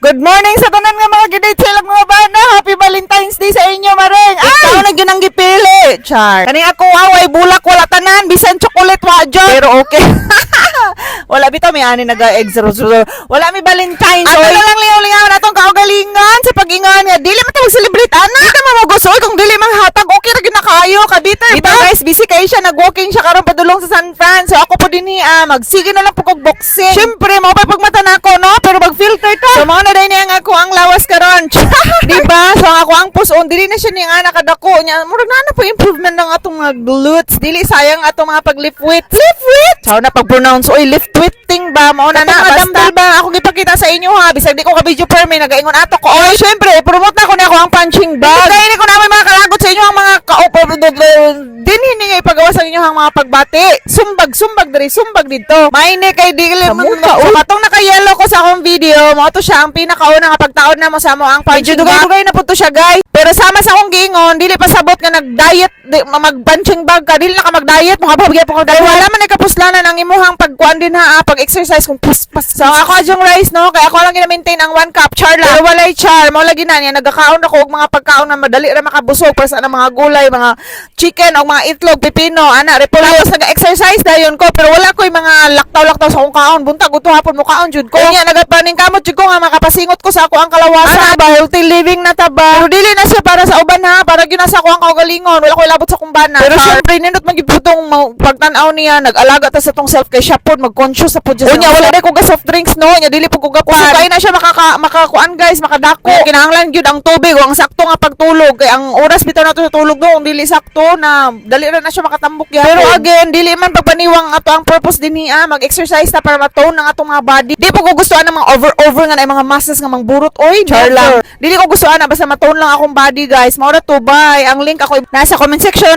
Good morning sa tanan nga mga gidate silang mga bana. Happy Valentine's Day sa inyo, maring. Ikaw na gyud ang gipili. Char. Kani ako away bulak wala tanan, bisan chocolate wa jud. Pero okay. Wala bitaw may ani naga-egg wala mi Valentine's. Ano na lang liyaw-liyaw na tong kaugalingan sa pag-ingan nga dili man ta mag-celebrate ana. Di ka mamugusoy kung dili man hatag okay ra gyud na kaayo kabiter. Diba guys, busy kay siya nag-walking siya karon padulong sa San Fran. So ako po dinhi magsige na lang po kog boxing. Syempre mo pa pagmata na ako no, pero mag-filter ka. So mo na dai niya nga ako ang lawas karon. Diba? So ako ang puson dili na siya ni nga nakadako nya. Murag na po improvement ng atong mga glutes. Dili sayang atong mga pag-lift weight. Lift weight. So na pag-pronounce oy lift weighting ba mo na na basta ba ako gipakita sa inyo ha bisag di ko ka video per may nagaingon ato ko oy syempre promote na ko ni ako ang punching bag kaya ko naman mga kalagot sa inyo ang mga kaupo din hindi nga ipagawa sa inyo ang mga pagbati sumbag diri sumbag dito maine kay dili mo katong naka-yellow ko sa akong video mo to siya ang pinakauna nga pagtaon na mo sa mo ang punching bag dugay na po to siya guys pero sama sa akong giingon dili pa sabot nga nag-diet mag-punching bag ka dili na ka mag-diet mo kababigay po ka wala man ikapuslanan ang imuhang pagkuan din ha pag-exercise kung pas so ako adyong rice no kaya ako lang gina-maintain ang 1 cup char lang pero walay char mo lagi na niya nagakaon ako og mga pagkaon na madali ra makabusog para sa mga gulay mga chicken o mga itlog pipino ana repolyo nag-exercise dayon ko pero wala ko'y mga laktaw sa akong kaon buntag uto hapon mo kaon jud ko nya nagapaning kamot jud ko nga makapasingot ko sa ako ang kalawasan ba healthy living na ta ba pero dili na siya para sa uban ha para gyud na sa ako ang kaugalingon wala ko labot sa kumbana pero syempre nindot magibutong pagtan-aw niya nag-alaga ta sa tong self kay siya pod mag-conscious sa pod unya wala na ko ga soft drinks no nya dili po ko gapan so kay na siya makakuan guys makadako kinahanglan gyud ang tubig o ang sakto nga pagtulog kay ang oras bitaw nato sa tulog do kung dili sakto na dali ra na siya makatambok gyapon pero again dili man pagpaniwang ato ang purpose dinhi mag-exercise ta para ma-tone ang atong mga body di po ko gustuhan ng mga over nga na mga muscles nga mangburot oy char lang dili ko gustuhan na basta ma-tone lang akong body guys mao ra to bye ang link ako nasa comment section